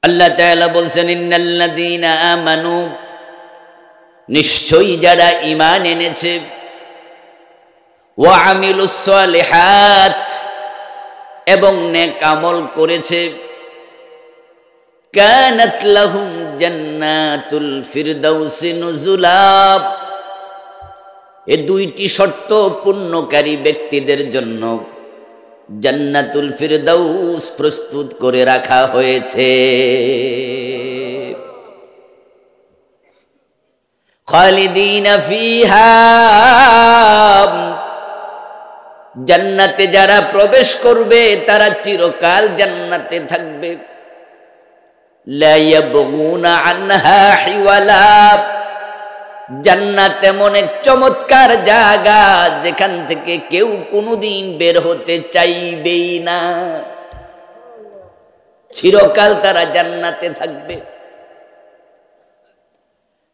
আল্লাহ তাআলা বলছেন ইন্নাল্লাযীনা আমানু, নিশ্চয়ই যারা ঈমান এনেছে, ওয়া আমিলুস সালিহাত, এবং নেক আমল করেছে, কানাত লাহুম জান্নাতুল ফিরদাউসি নুজুলা, এই দুইটি শর্ত পূর্ণকারী ব্যক্তিদের জন্য জান্নাতুল ফিরদাউস প্রস্তুত করে রাখা হয়েছে। খালিদিনা ফিহা, জান্নাতে যারা প্রবেশ করবে তারা চিরকাল জান্নাতে থাকবে। লা ইয়াবগুনা আনহা হিওয়ালা, জান্নাত এমন এক চমৎকার জায়গা যেখান থেকে কেউ কোনোদিন বের হতে চাইবেই না, চিরকাল তারা জান্নাতে থাকবে।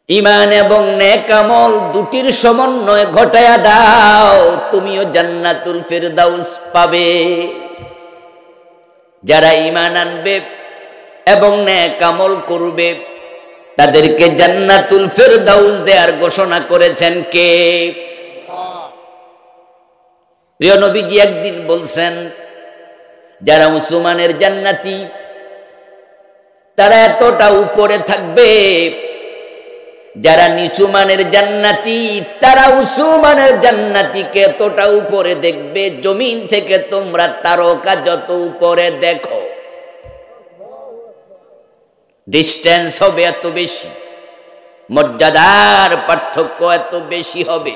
ঈমান এবং নেক আমল দুটির সমন্বয় ঘটায়া দাও, তুমিও জান্নাতুল ফিরদাউস পাবে। যারা ঈমান আনবে এবং নেক আমল করবে তাদেরকে জান্নাতুল ফিরদাউস দেওয়ার ঘোষণা করেছেন কে? প্রিয় নবীজি একদিন বলছেন, যারা উসমানের জান্নাতি তারা এতটা উপরে থাকবে, যারা নিচু মানের জান্নাতি তারা উসমানের জান্নাতিকে এতটা উপরে দেখবে, জমিন থেকে তোমরা তারকা যত উপরে দেখো ডিস্টেন্স হবে এত বেশি, মর্যাদার পার্থক্য এত বেশি হবে।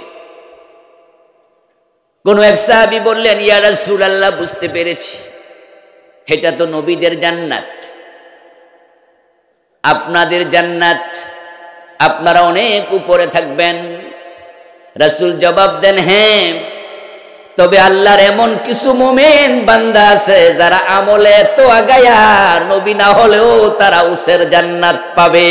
কোন এক সাহাবী বললেন, ইয়া রাসূলুল্লাহ, বুঝতে পেরেছি, এটা তো নবীদের জান্নাত, আপনাদের জান্নাত, আপনারা অনেক উপরে থাকবেন। রাসূল জবাব দেন, হ্যাঁ, তবে আল্লাহর এমন কিছু মুমিন বান্দা আছে যারা আমলে এত আগায়া নবী না হলেও তারা উসের জান্নাত পাবে।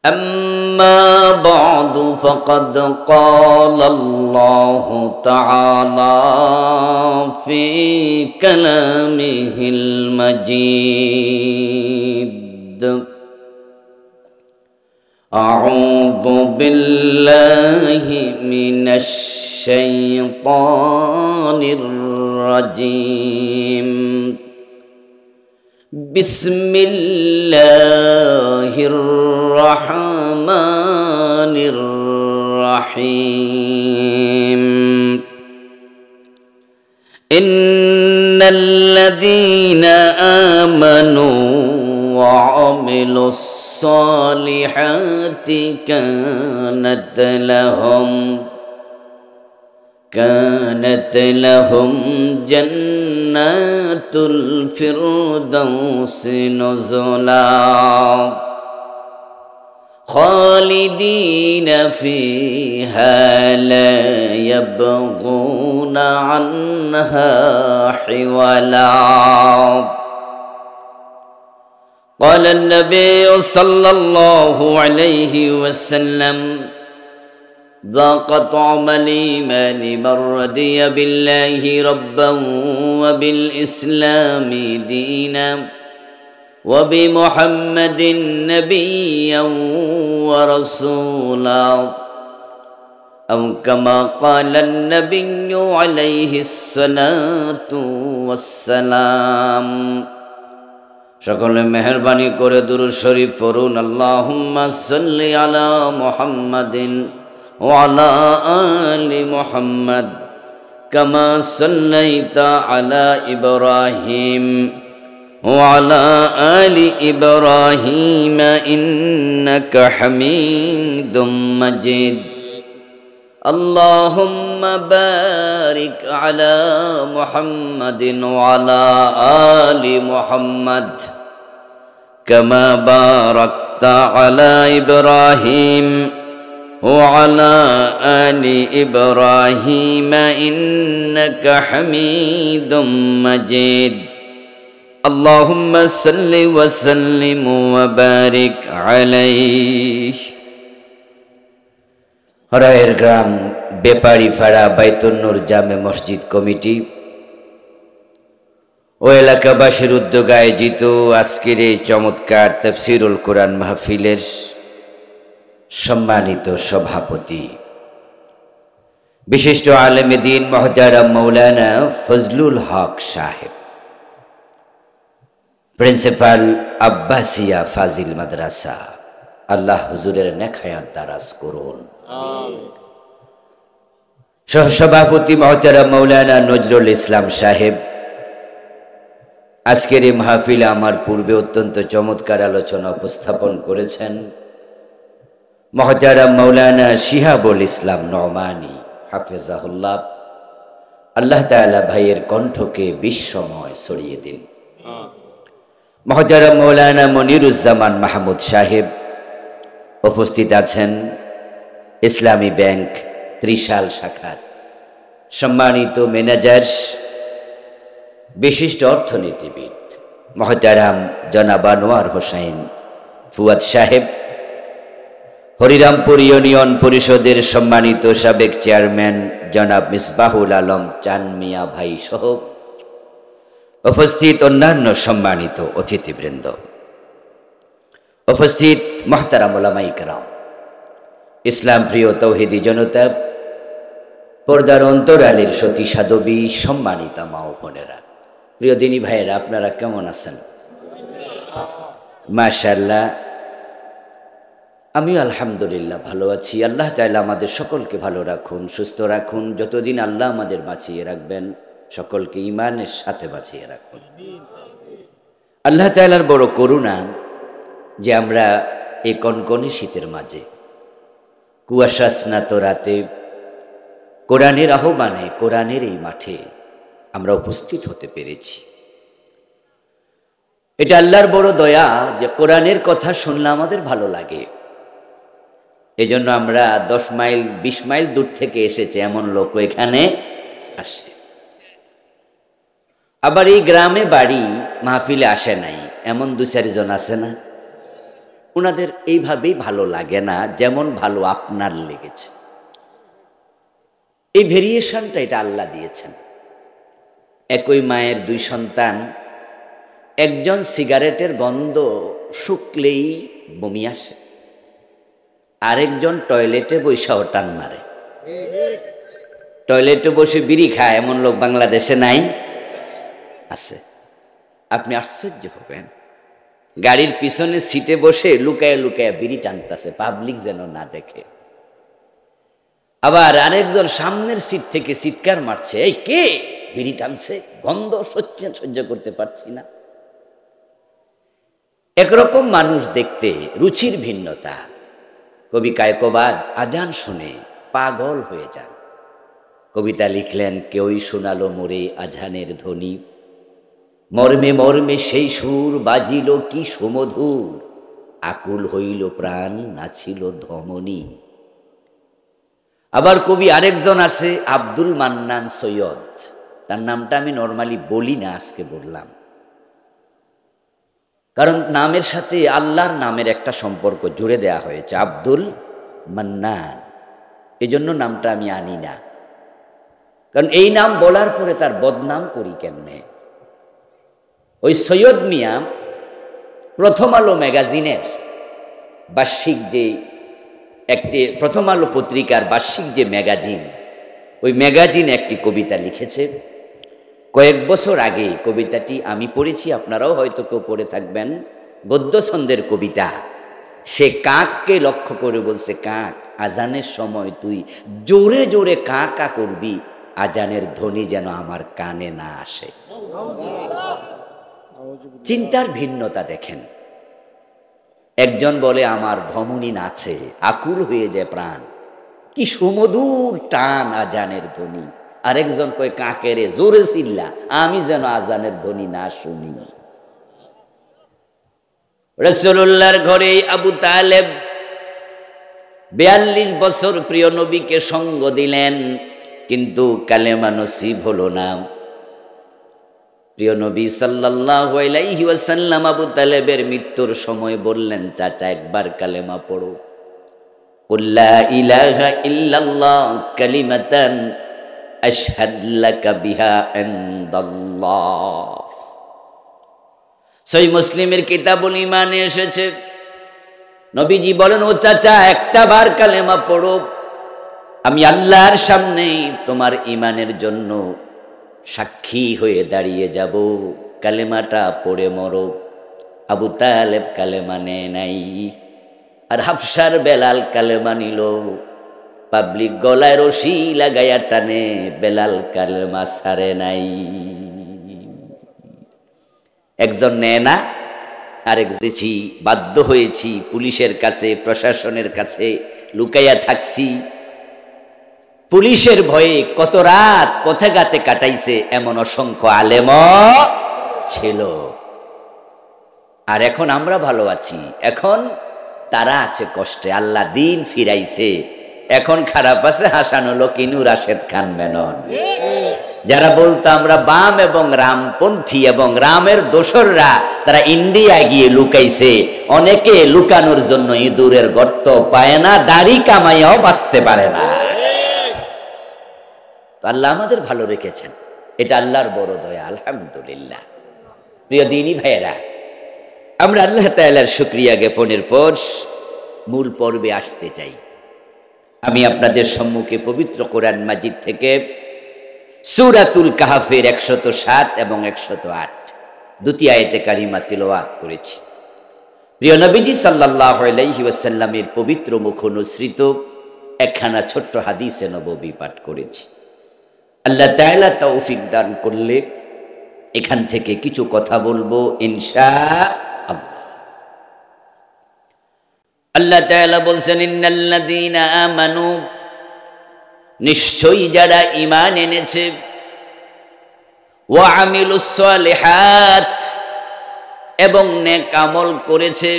আম্মা বা'দু ফাকাদ ক্বালাল্লাহু তাআলা ফি কালামিহিল মাজিদ, আউযু বিল্লাহি মিনাশ শাইতানির রাজীম, বিসমিল্লাহির রাহমানির রাহিম। ইন্নাল্লাযীনা আমানু وعملوا الصالحات كانت لهم جنات الفردوس نزلا خالدين فيها لا يبغون عنها حولا. قال النبي صلى الله عليه وسلم: ذاق طعم الإيمان من رضي بالله ربا وبالإسلام دينا وبمحمد نبيا ورسولا، أو كما قال النبي عليه الصلاة والسلام. সকলে মেহেরবানি করে দুরূদ শরীফ পড়ুন। আল্লাহুম্মা সাল্লি আলা মুহাম্মাদিন ওয়া আলা আলি মুহাম্মাদ কামা সাল্লাইতা আলা ইব্রাহিম ওয়া আলা আলি ইব্রাহিম ইন্নাকা হামিদুম মাজিদ। اللهم بارك على محمد وعلى آل محمد كما باركت على إبراهيم وعلى آل إبراهيم إنك حميد مجيد. اللهم صل وسلم وبارك عليه. হরাইয়ের গ্রাম বেপারীপাড়া বাইতুন নূর জামে মসজিদ কমিটি ও এলাকাবাসীর উদ্যোগে আয়োজিত আজকের এই চমৎকার তাফসীরুল কোরআন মাহফিলের সম্মানিত সভাপতি বিশিষ্ট আলেমে দ্বীন মুহতারাম মাওলানা ফজলুল হক সাহেব, প্রিন্সিপাল আব্বাসিয়া ফাজিল মাদ্রাসা, আল্লাহ হুজুরের নেক হায়াত দারাজ করুন। সহসভাপতি মুহতারাম মাওলানা নজরুল ইসলাম সাহেব, আজকের এই মাহফিলে আমার পূর্বে অত্যন্ত চমৎকার আলোচনা উপস্থাপন করেছেন মুহতারাম মাওলানা শিহাবুল ইসলাম নোমানী হাফেজাহুল্লাহ। আল্লাহ তাআলা ভাইয়ের কণ্ঠকে বিশ্বময় ছড়িয়ে দিন। মুহতারাম মাওলানা মনিরুজ্জামান মাহমুদ সাহেব উপস্থিত আছেন, ইসলামী ব্যাংক ত্রিশাল শাখার সম্মানিত ম্যানেজার, বিশিষ্ট অর্থনীতিবিদ মুহতারাম জনাব আনোয়ার হোসেন ফুয়াদ সাহেব, হরিরামপুর ইউনিয়ন পরিষদের সম্মানিত সাবেক চেয়ারম্যান জনাব মিসবাহুল আলম চান মিয়া ভাই সহ উপস্থিত অন্যান্য সম্মানিত অতিথিবৃন্দ, উপস্থিত মুহতারাম উলামায়ে কেরাম, ইসলাম প্রিয় তৌহিদি জনতা, পর্দার অন্তরালের সতী সাধবী, সম্মানিতা মা ও বোনেরা, প্রিয় দিনী ভাইয়েরা, আপনারা কেমন আছেন? মাশাআল্লাহ, আমি আলহামদুলিল্লাহ ভালো আছি। আল্লাহ তাআলা আমাদের সকলকে ভালো রাখুন, সুস্থ রাখুন। যতদিন আল্লাহ আমাদের বাঁচিয়ে রাখবেন, সকলকে ঈমানের সাথে বাঁচিয়ে রাখুন। আল্লাহ তাআলার বড় করুণা যে আমরা এই কনকনে শীতের মাঝে কুয়াশা স্নাত রাতে কোরআনের আহ্বানে, কোরআনের এই মাঠে আমরা উপস্থিত হতে পেরেছি। এটা আল্লাহর বড় দয়া যে কোরআনের কথা শুনলে আমাদের ভালো লাগে। এজন্য আমরা 10 মাইল 20 মাইল দূর থেকে এসেছে এমন লোক এখানে আসে। আবার এই গ্রামে বাড়ি, মাহফিলে আসে নাই এমন 2-4 জন আছে না? ওনাদের এইভাবেই ভালো লাগে না যেমন ভালো আপনার লেগেছে। এই ভেরিয়েশনটা এটা আল্লাহ দিয়েছেন। একই মায়ের 2 সন্তান, একজন সিগারেটের গন্ধ শুকলেই বমি আসে, আরেকজন টয়লেটে বসেও টান মারে। টয়লেটে বসে বিড়ি খায় এমন লোক বাংলাদেশে নাই? আছে। আপনি আশ্চর্য হবেন, গাড়ির পিছনে সিটে বসে লুকায় লুকায় বিড়ি টানতেছে, পাবলিক যেন না দেখে। আবার আরেকজন সামনের সিট থেকে চিৎকার মারছে, এই কে বিড়ি টানছে, গন্ধ সহ্য করতে পারছি না। একরকম মানুষ দেখতে, রুচির ভিন্নতা। কবি কায়কোবাদ আজান শুনে পাগল হয়ে যান। কবিতা লিখলেন, কেউই শোনালো মোরে আজানের ধ্বনি, মর্মে মর্মে সেই সুর বাজিল কি সুমধুর, আকুল হইল প্রাণ নাছিল ধমনী। আবার কবি আরেকজন আছে আব্দুল মান্নান সৈয়দ, তার নামটা আমি নর্মালি বলি না, আজকে বললাম, কারণ নামের সাথে আল্লাহর নামের একটা সম্পর্ক জুড়ে দেয়া হয়েছে, আব্দুল মান্নান। এই জন্য নামটা আমি আনি না, কারণ এই নাম বলার পরে তার বদনাম করি কেমনে। ওই সৈয়দ মিয়া প্রথম আলো ম্যাগাজিনের বার্ষিক যে একটি, প্রথম আলো পত্রিকার বার্ষিক যে ম্যাগাজিন, ওই ম্যাগাজিনে একটি কবিতা লিখেছে। কয়েক বছর আগে কবিতাটি আমি পড়েছি, আপনারাও হয়তো কেউ পড়ে থাকবেন। গদ্য ছন্দের কবিতা। সে কাককে লক্ষ্য করে বলছে, কাক আজানের সময় তুই জোরে জোরে কা কা করবি, আজানের ধ্বনি যেন আমার কানে না আসে। চিন্তার ভিন্নতা দেখেন। একজন বলে আমার ধমনী নাচে, আকুল হয়ে যায় প্রাণ, কি সুমধুর টান আজানের ধ্বনি। আরেকজন কয় কাকেরে জোরে চিল্লা, আমি যেন আজানের ধ্বনি না শুনি। রাসূলুল্লাহর ঘরে আবু তালেব 42 বছর প্রিয় নবীকে সঙ্গ দিলেন, কিন্তু কালেমা নসিব হলো না। প্রিয় নবী সাল্লাল্লাহু আলাইহি ওয়াসাল্লাম আবু তালেবের মৃত্যুর সময় বললেন, চাচা একবার কালেমা পড়ো। লা ইলাহা ইল্লাল্লাহ কালিমাতান আশহাদু লাকা বিহা ইনদাল্লাহ। সহিহ মুসলিমের কিতাবুল ঈমানে এসেছে, নবীজি বলেন, ও চাচা একটা বার কালেমা পড়ো, আমি আল্লাহর সামনে তোমার ঈমানের জন্য সাক্ষী হয়ে দাঁড়িয়ে যাব, কালেমাটা পড়ে মরো। আবু তালেব কালেমা নেয় নাই, আর হাফসার বেলাল কালেমা নিল। পাবলিক গলায় রশি লাগাইয়া টানে, বেলাল কালেমা ছাড়ে নাই। একজন নেয় না, আরেক দিয়েছি, বাধ্য হয়েছি, পুলিশের কাছে প্রশাসনের কাছে লুকাইয়া থাকছি। পুলিশের ভয়ে কত রাত পথেঘাতে কাটাইছে এমন অসংখ্য আলেম ছিল। আর এখন আমরা ভালো আছি, এখন তারা আছে কষ্টে, আল্লাহ দিন ফিরাইছে। এখন খারাপ আছে হাসানুল কিনু রাশেদ খান মেনন, যারা বলতো আমরা বাম এবং রামপন্থী এবং রামের দোসররা, তারা ইন্ডিয়া গিয়ে লুকাইছে। অনেকে লুকানোর জন্য ইঁদুরের গর্ত পায় না, দাড়ি কামাইয়াও বাঁচতে পারে না। তো আল্লাহ আমাদের ভালো রেখেছেন, এটা আল্লাহর বড় দয়া, আলহামদুলিল্লাহ। প্রিয় দিনী ভাইয়েরা, আমরা আল্লাহ তাআলার শুকরিয়া জ্ঞাপনের পর মূল পর্বে আসতে চাই। আমি আপনাদের সম্মুখে পবিত্র কোরআন মাজিদ থেকে সূরাতুল কাহফের 107 এবং 108 দুটি আয়াতে কারিমা তিলাওয়াত করেছি। প্রিয় নবীজি সাল্লাল্লাহু আলাইহি ওয়াসাল্লামের পবিত্র মুখ অনুসৃত একখানা ছোট্ট হাদিসে নববী পাঠ করেছি। আল্লাহ তাআলা তৌফিক দান করলে এখান থেকে কিছু কথা বলবো ইনশাআল্লাহ। আল্লাহ তাআলা বলছেন, ইন্নাল্লাযীনা আমানু, নিশ্চয়ই যারা ঈমান এনেছে, ওয়া আমিলুস সালিহাত, এবং নেক আমল করেছে,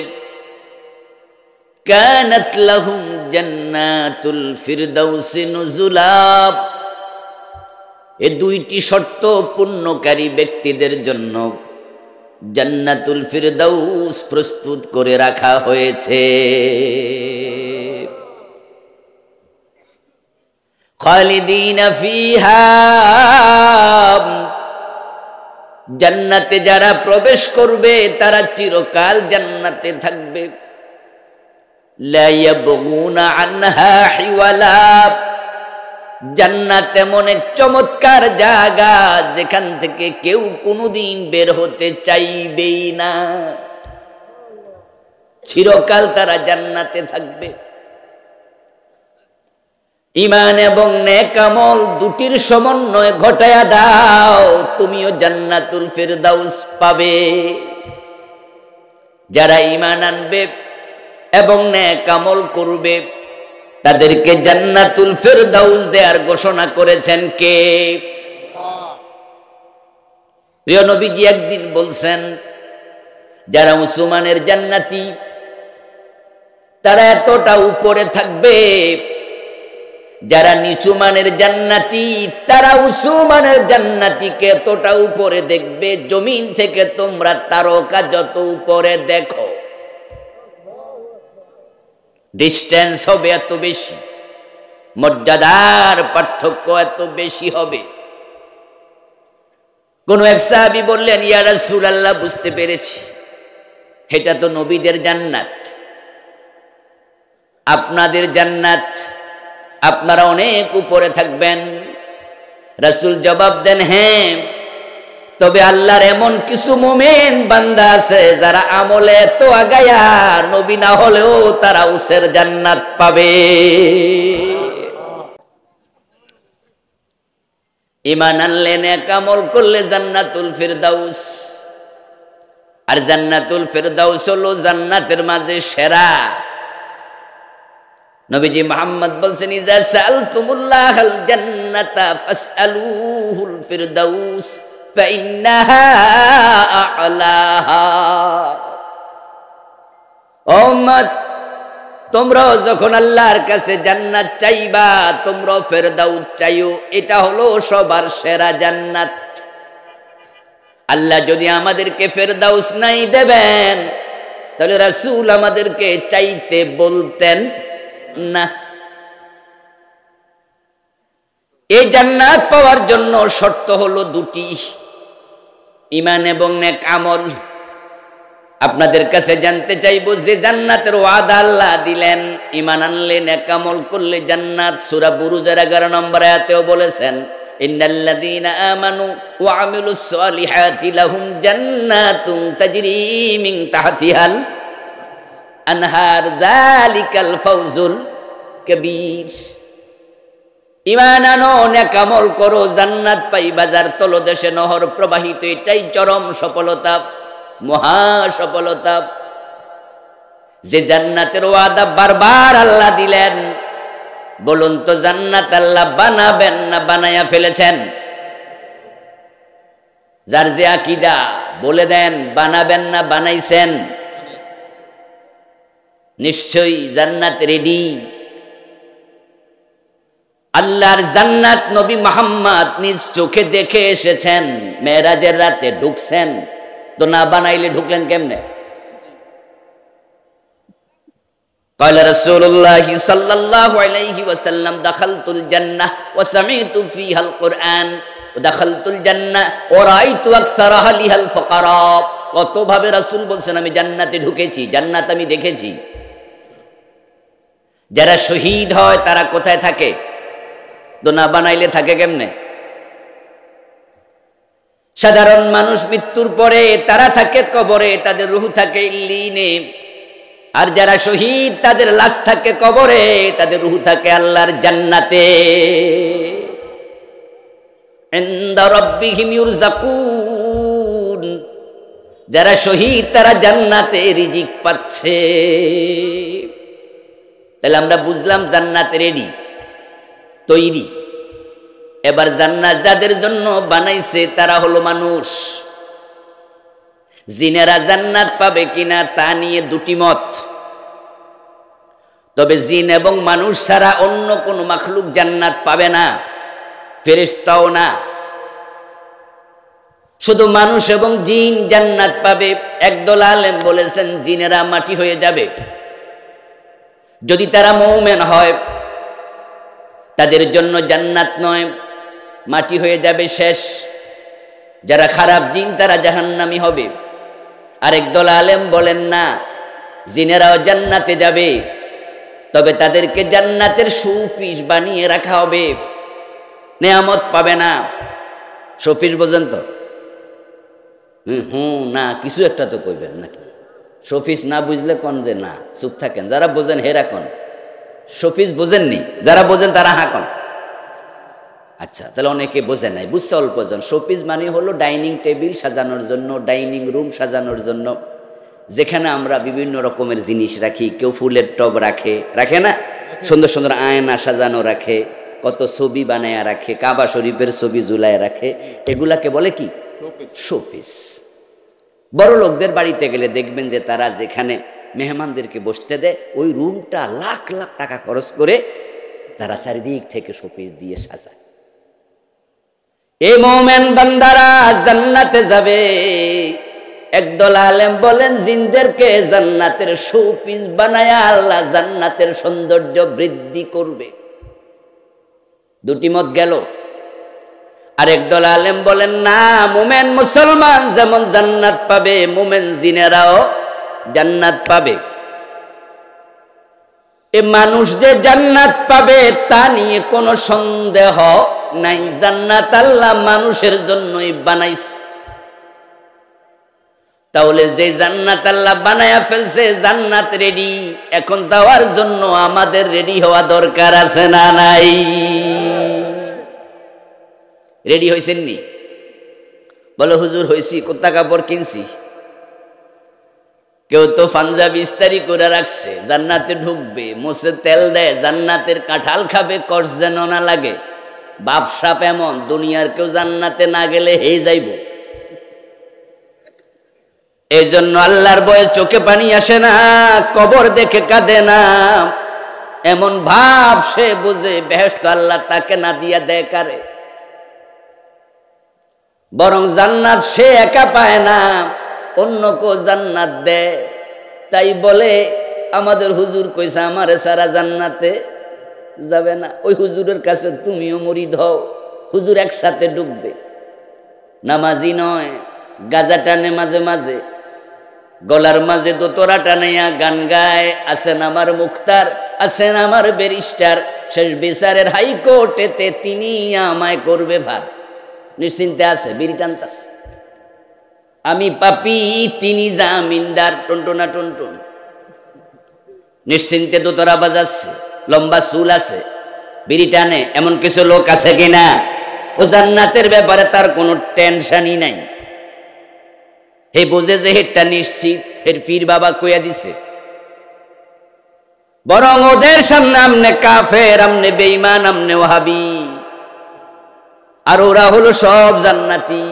কানাত লাহুম জান্নাতুল ফিরদাউসি নুজুলা, এই দুইটি শর্ত পূর্ণকারী ব্যক্তিদের জন্য জান্নাতুল ফিরদাউস প্রস্তুত করে রাখা হয়েছে। খালিদিনা ফিহা, জান্নাতে যারা প্রবেশ করবে তারা চিরকাল জান্নাতে থাকবে। লা ইয়াবগুনা আনহা হিওয়ালা, জান্নাত এমন এক চমৎকার জায়গা যেখান থেকে কেউ কোনোদিন বের হতে চাইবেই না, চিরকাল তারা জান্নাতে থাকবে। ঈমান এবং নেক আমল দুটির সমন্বয় ঘটায়া দাও, তুমিও জান্নাতুল ফিরদাউস পাবে। যারা ঈমান আনবে এবং নেক আমল করবে তাদেরকে জান্নাতুল ফিরদাউস দেওয়ার ঘোষণা করেছেন কে? প্রিয় নবীজি একদিন বলছেন, যারা মুসলমানের জান্নাতি তারা এতটা উপরে থাকবে, যারা নিচু মানের জান্নাতি তারা উঁচু মানের জান্নাতিকে এতটা উপরে দেখবে, জমিন থেকে তোমরা তারকা যত উপরে দেখো ডিস্টেন্স হবে এত বেশি, মর্যাদার পার্থক্য এত বেশি হবে। কোন এক সাহাবী বললেন, ইয়া রাসূলুল্লাহ, বুঝতে পেরেছি, এটা তো নবীদের জান্নাত, আপনাদের জান্নাত, আপনারা অনেক উপরে থাকবেন। রাসূল জবাব দেন, হ্যাঁ, তবে আল্লাহর এমন কিছু মুমিন বান্দা আছে যারা আমলে এত আগায়া নবী না হলেও তারা উসের জান্নাত পাবে। ঈমান আনলে, নেক আমল করলে জান্নাতুল ফিরদাউস। আর জান্নাতুল ফিরদাউস হলো জান্নাতের মাঝে সেরা। নবীজি মুহাম্মদ বলছেন, ইজা সাআলতুমুল্লাহাল জান্নাতা ফাসআলুহুল ফিরদাউস ফাইন্নাহা আ'লাহা। ও উম্মত, তোমরা যখন আল্লাহর কাছে জান্নাত চাইবা, তোমরা ফিরদাউস চাইও, এটা হলো সবার সেরা জান্নাত। আল্লাহ যদি আমাদেরকে ফিরদাউস নাই দেবেন তাহলে রাসূল আমাদেরকে চাইতে বলতেন না। এই জান্নাত পাওয়ার জন্য শর্ত হলো দুটি, ঈমান এবং নেক আমল। আপনাদের কাছে জানতে চাইবো যে জান্নাতের ওয়াদা আল্লাহ দিলেন, ঈমান আনলে নেক আমল করলে জান্নাত। সূরা বুরুজের 11 নম্বর আয়াতেও বলেছেন, ইন্নাল্লাযীনা আমানু ওয়া আমিলুস সলিহাতি লাহুম জান্নাতুন তাজরি মিন তাহতিহাল আনহার যালিকাল ফাওজুল কবীর। ঈমান আনো, নেক আমল করো, জান্নাত পাইবা যার তলদেশে নহর প্রবাহিত। এটাই চরম সফলতা, মহা সফলতা। যে জান্নাতের ওয়াদা বারবার আল্লাহ দিলেন, বলুন তো জান্নাত আল্লাহ বানাবেন না বানায়া ফেলেছেন? যার যে আকীদা বলে দেন, বানাবেন না বানাইছেন? নিশ্চয়ই জান্নাত রেডি। আল্লাহর জান্নাত নবী মুহাম্মদ নিজ চোখে দেখে এসেছেন, মেরাজের রাতে ঢুকছেন। তো না বানাইলে ঢুকলেন কেমনে? قال رسول الله صلى الله عليه وسلم دخلت الجنة وسمعت فيها القرآن ودخلت الجنة ورأيت أكثر أهلها الفقراء। কত ভাবে রাসূল বলছেন, আমি জান্নাতে ঢুকেছি, জান্নাত আমি দেখেছি। যারা শহীদ হয় তারা কোথায় থাকে? তো না বানাইলে থাকে কেমনে? সাধারণ মানুষ মৃত্যুর পরে তারা থাকে কবরে, তাদের রূহ থাকে ইল্লিনে। আর যারা শহীদ তাদের লাশ থাকে কবরে, তাদের রূহ থাকে আল্লাহর জান্নাতে। ইনদা রাব্বিহিম ইউরযাকুন। যারা শহীদ তারা জান্নাতে রিজিক পাচ্ছে। তাহলে আমরা বুঝলাম জান্নাত রেডি, তৈরি। এবার জান্নাত যাদের জন্য বানাইছে তারা হলো মানুষ। জিনেরা জান্নাত পাবে কিনা তা নিয়ে দুটি মত। তবে জিন এবং মানুষ ছাড়া অন্য কোনো মাখলুক জান্নাত পাবে না, ফেরেশতাও না। শুধু মানুষ এবং জিন জান্নাত পাবে। একদল আলেম বলেছেন জিনেরা মাটি হয়ে যাবে। যদি তারা মুমিন হয় তাদের জন্য জান্নাত নয়, মাটি হয়ে যাবে, শেষ। যারা খারাপ জিন তারা জাহান্নামী হবে। আরেক দল আলেম বলেন না, জিনেরাও জান্নাতে যাবে, তবে তাদেরকে জান্নাতের শোপিস বানিয়ে রাখা হবে, নেয়ামত পাবে না। শোপিস বোঝেন তো? না, কিছু একটা তো কইবেন নাকি? শোপিস না বুঝলে কোন যে না, চুপ থাকেন। যারা বোঝেন হেরা কোন, শোপিস বোঝেননি, যারা বোঝেন তারা হা কোন। আচ্ছা, তাহলে অনেকে বোঝে নাই, বুঝছে অল্প জন। শোপিস মানে হলো ডাইনিং টেবিল সাজানোর জন্য, ডাইনিং রুম সাজানোর জন্য, যেখানে আমরা বিভিন্ন রকমের জিনিস রাখি। কেউ ফুলের টব রাখে, রাখে না? সুন্দর সুন্দর আয়না সাজানো রাখে, কত ছবি বানায়া রাখে, কাবা শরীফের ছবি ঝুলায় রাখে। এগুলাকে বলে কি? শোপিস। বড় লোকদের বাড়িতে গেলে দেখবেন যে তারা যেখানে মেহমানদেরকে বসতে দেয়, ওই রুমটা লাখ লাখ টাকা খরচ করে তারা চারিদিক থেকে শোপিস দিয়ে সাজায়। এই মুমিন বান্দারা জান্নাতে যাবে। একদল আলেম বলেন জিনদেরকে জান্নাতের শোপিস বানায়া আল্লাহ জান্নাতের সৌন্দর্য বৃদ্ধি করবে। দুটি মত গেল। আর একদল আলেম বলেন না, মুমিন মুসলমান যেমন জান্নাত পাবে, মুমিন জিনেরাও জান্নাত পাবে। এ মানুষ যে জান্নাত পাবে তা নিয়ে কোনো সন্দেহ নাই। জান্নাত আল্লাহ মানুষের জন্যই বানাইছে। তাহলে যে জান্নাত আল্লাহ বানায়া ফেলছে, জান্নাত রেডি। এখন যাওয়ার জন্য আমাদের রেডি হওয়া দরকার আছে না নাই? রেডি হয়েছেন নি? বলো হুজুর হয়েছি, কোথা কাপড় কিনছি। কেউ তো পাঞ্জাবি ইস্তারি করে রাখছে, জান্নাতে ঢুকবে, মোছে তেল দেয়, জান্নাতের কাঁঠাল খাবে, কষ্ট যেন না লাগে। বাপসাপ এমন, দুনিয়ার কেউ জান্নাতে না গেলে হেই যাইব। এই জন্য আল্লাহর ভয়ে চোখে পানি আসে না, কবর দেখে কাঁদে না। এমন ভাব সে বুঝে বেহেশত আল্লাহ তাকে না দিয়া দেয় কারে। বরং জান্নাত সে একা পায় না, অন্য কেউ জান্নাত দেয়। তাই বলে আমাদের হুজুর কইছে আমারে সারা জান্নাতে যাবে না। ওই হুজুরের কাছে তুমিও মুরিদ হও, হুজুর একসাথে ডুববে। নামাজি নয়, গাঁজা টানে মাঝে মাঝে, গলার মাঝে দোতরা টানাইয়া গান গায়, আছেন আমার মুখতার, আছেন আমার ব্যারিস্টার, শেষ বিচারের হাইকোর্টেতে তিনি আমায় করবে ভার। নিশ্চিন্তে আছে, বিড়ি টানতাছে। আমি পাপী, তিনি জামিনদার। টুনটুনা টুনটুন নিশ্চিন্তে দোতরা বাজাচ্ছে, লম্বা চুল আছে, বিড়ি টানে। এমন কিছু লোক আছে কিনা? ও জান্নাতের ব্যাপারে তার কোনো টেনশনই নাই। হে বোঝে যে হেটটা নিশ্চিত, এর পীর বাবা কইয়া দিছে। বরং ওদের সামনে আমনে কাফের, আমনে বেঈমান, আমনে ওয়াহাবি, আর ওরা হলো সব জান্নাতি।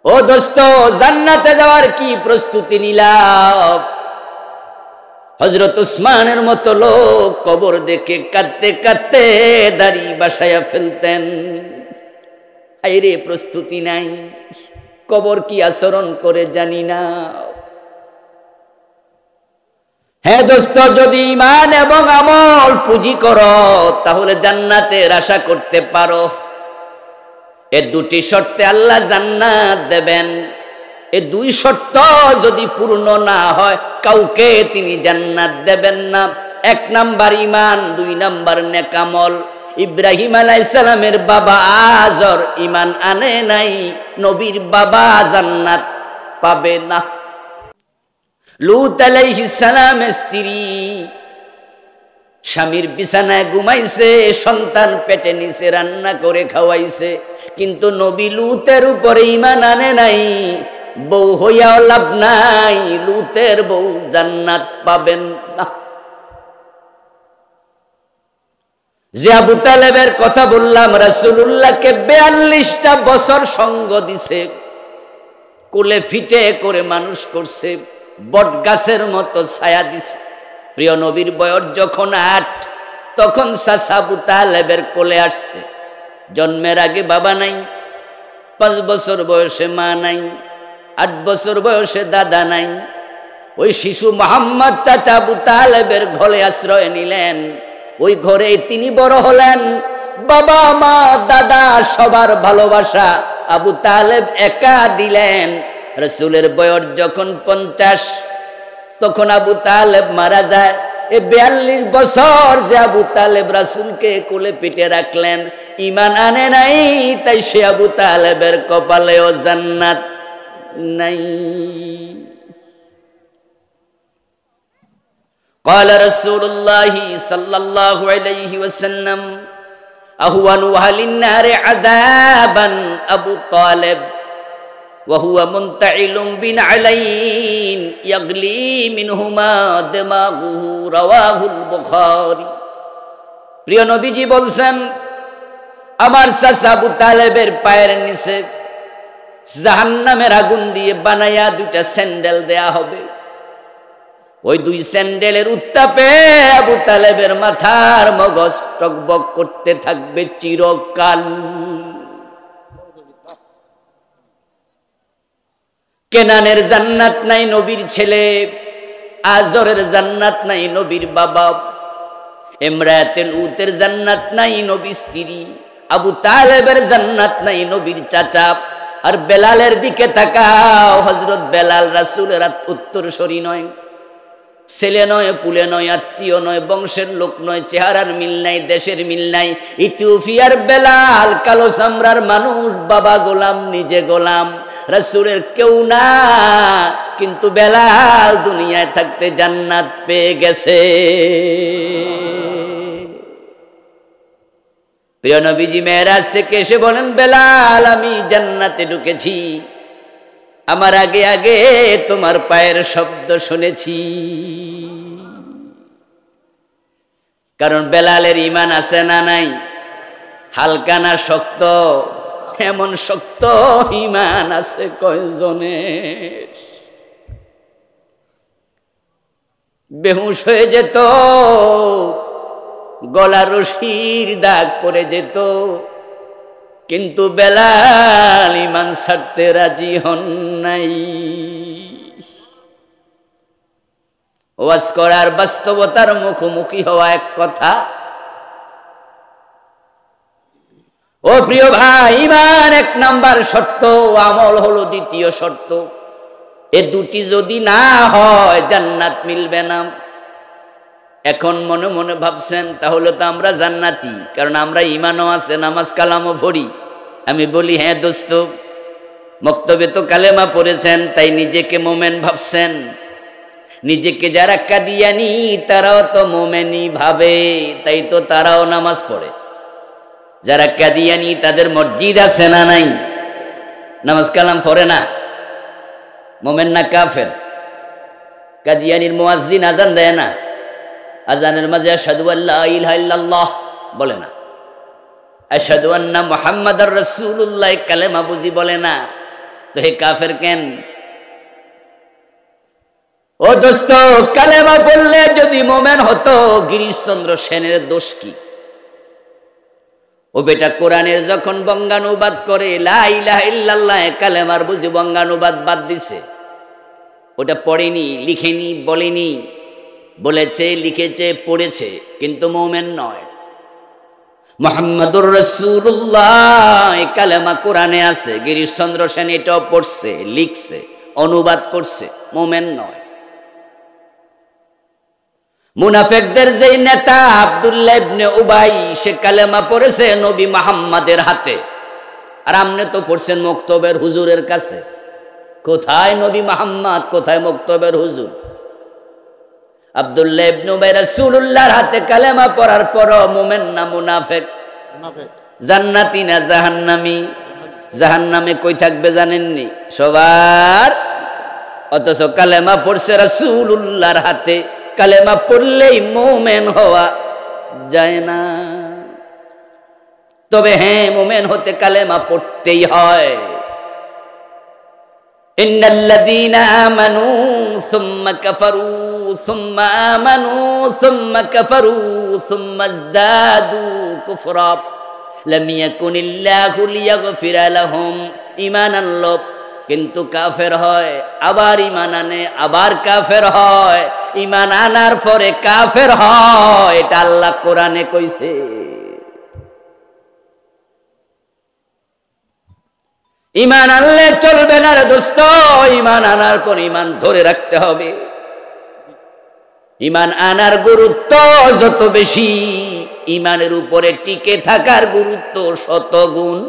ও দোস্ত, জান্নাতে যাওয়ার কি প্রস্তুতি নিলাম? হযরত উসমানের মতো লোক কবর দেখে কাঁদতে কাঁদতে দাড়ি বাসায়া ফেলতেন। আইরে প্রস্তুতি নাই, কবর কি আচরণ করে জানি না। হ্যাঁ দোস্ত, যদি ঈমান এবং আমল পুঁজি করো তাহলে জান্নাতের আশা করতে পারো। এ দুটি শর্তে আল্লাহ জান্নাত দেবেন। এ দুই শর্ত যদি পূর্ণ না হয় কাউকে তিনি জান্নাত দেবেন না। 1 নাম্বার ঈমান, 2 নাম্বার নেক আমল। ইব্রাহিম আলাইহিস সালামের বাবা আজর ঈমান আনে নাই, নবীর বাবা জান্নাত পাবে না। লূত আলাইহিস সালামের স্ত্রী স্বামীর বিছানায় ঘুমাইছে, সন্তান পেটে নিচে রান্না করে খাওয়াইছে, কিন্তু নবী লূতের উপরে ঈমান আনে নাই। বউ হইয়াও লাভ নাই, লূতের বউ জান্নাত পাবেন না। যে আবু তালেবের কথা বললাম, রাসূলুল্লাহকে 42টা বছর সঙ্গ দিছে, কোলে ফিটে করে মানুষ করছে, বট গাছের মতো ছায়া দিছে। প্রিয় নবীর বয়স যখন 8, তখন চাচা আবু তালেবের কোলে আসছে। জন্মের আগে বাবা নাই, 5 বছর বয়সে মা নাই, 8 বছর বয়সে দাদা নাই। ওই শিশু মুহাম্মদ চাচা আবু তালেবের ঘরে আশ্রয় নিলেন। ওই ঘরে তিনি বড় হলেন। বাবা মা দাদা সবার ভালোবাসা আবু তালেব একা দিলেন। রাসূলের বয়স যখন 50, তখন আবু তালেব মারা যায়। এই 42 বছর যে আবু তালেব রাসূলকে কোলে পিঠে রাখলেন, ঈমান আনে নাই, তাই সে আবু তালেবের কপালেও জান্নাত নাই। قال رسول الله صلى الله عليه وسلم أهون أهل النار عذابا أبو طالب وهو منتعل بنعلين يغلي منهما دماغه رواه البخاري। প্রিয় নবীজি বলছেন, আমার চাচা আবু তালেবের পায়ের নিচে জাহান্নামের আগুন দিয়ে বানায়া 2টা স্যান্ডেল দেয়া হবে। ওই 2 স্যান্ডেলের উত্তাপে আবু তালেবের মাথার মগজ টকবক করতে থাকবে চিরকাল। কেনানের জান্নাত নাই, নবীর ছেলে। আজরের জান্নাত নাই, নবীর বাবা। ইমরাতুল লূতের জান্নাত নাই, নবীর স্ত্রী। আবু তালেবের জান্নাত নাই, নবীর চাচা। আর বেলালের দিকে তাকাও, হযরত বেলাল রাসূলের উত্তরসূরি নয়, ছেলে নয়, পুলে নয়, আত্মীয় নয়, বংশের লোক নয়, চেহারার মিল নাই, দেশের মিল নাই। ইথিওপিয়ার বেলাল, কালো চামড়ার মানুষ, বাবা গোলাম, নিজে গোলাম, রাসূলের কেউ না, কিন্তু বেলাল দুনিয়ায় থাকতে জান্নাত পেয়ে গেছে। প্রিয় নবীজি মেরাজ থেকে এসে বলেন, বেলাল আমি জান্নাতে ঢুকেছি, আমার আগে আগে তোমার পায়ের শব্দ শুনেছি। কারণ বেলালের ঈমান আছে না নাই? হালকা না শক্ত? এমন শক্ত ঈমান আছে কয়জনের? বেহুশ হয়ে যেত, গলা রশির দাগ পড়ে যেত, কিন্তু বেলাল ঈমান ছাড়তে রাজি হন নাই। ওয়াজ করার বাস্তবতার মুখোমুখি হওয়া এক কথা। ও প্রিয় ভাই, ঈমান 1 নাম্বার শর্ত, আমল হলো 2য় শর্ত। এ দুটি যদি না হয় জান্নাত মিলবে না। এখন মনে মনে ভাবছেন তাহলে তো আমরা জান্নাতি, কারণ আমরা ঈমানও আছে, নামাজ কালামও পড়ি। আমি বলি হ্যাঁ দোস্ত, মক্তবে তো কালেমা পড়েছেন, তাই নিজেকে মোমেন ভাবছেন। নিজেকে যারা কাদিয়ানি তারাও তো মোমেনই ভাবে, তাই তো তারাও নামাজ পড়ে। যারা কাদিয়ানি তাদের মসজিদ আছে না নাই? নামাজ কালাম পড়ে না, মোমেন না কাফের? কাদিয়ানির মুয়াজ্জিন আজান দেয় না, আজানের মাঝে আশহাদু আল্লা ইলাহা ইল্লাল্লাহ বলে না, আশহাদু আন্না মুহাম্মাদার রাসূলুল্লাহ কালেমা বুঝি বলে না, তো হে কাফের কেন? ও দোস্ত, কালেমা বললে যদি মোমেন হতো, গিরিশচন্দ্র সেনের দোষ কি? ও বেটা, কোরআনের যখন বঙ্গানুবাদ করে লা ইলাহা ইল্লাল্লাহ কালেমার বুঝি বঙ্গানুবাদ বাদ দিছে। ওটা পড়েনি, লিখেনি, বলেনি, বলেছে, লিখেছে, পড়েছে, কিন্তু মোমেন নয়। মুহাম্মাদুর রাসূলুল্লাহ কালেমা কোরআনে আছে, গিরিশচন্দ্র সেন এটাও পড়ছে, লিখছে, অনুবাদ করছে, মোমেন নয়। মুনাফিকদের যেই নেতা আব্দুল্লাহ ইবনে উবাই, সে কালেমা পড়েছে নবী মুহাম্মাদের হাতে, আর আমনে তো পড়ছেন মক্তবের হুজুরের কাছে। কোথায় নবী মুহাম্মদ, কোথায় মক্তবের হুজুর? আব্দুল্লাহ ইবনে উবাই রাসূলুল্লাহর হাতে কালেমা পড়ার পরও মুমিন না মুনাফিক? জান্নাতি না জাহান্নামী? জাহান্নামে কই থাকবে জানেননি? সবার। অথচ কালেমা পড়ছে রাসূলুল্লাহর হাতে। কালেমা পড়লেই মুমিন হওয়া যায় না। তবে হ্যাঁ, মুমিন হতে কালেমা পড়তেই হয়। ইন্নাল্লাযীনা আমানু সুম্মা কাফারু সুম্মা আমানু সুম্মা কাফারু সুম্মা ইজদাদু কুফরা লাম ইয়াকুনিল্লাহু লিয়াগফিরা লাহুম। ঈমান আনলো কিন্তু কাফের হয়, আবার ঈমান আনে, আবার কাফের হয়, ঈমান আনার পরে কাফের হয়, এটা আল্লাহ কোরআনে কইছে। ঈমান আনলে চলবে না রে দোস্ত, ঈমান আনার পর ঈমান ধরে রাখতে হবে। ঈমান আনার গুরুত্ব যত বেশি, ঈমানের উপরে টিকে থাকার গুরুত্ব শত গুণ।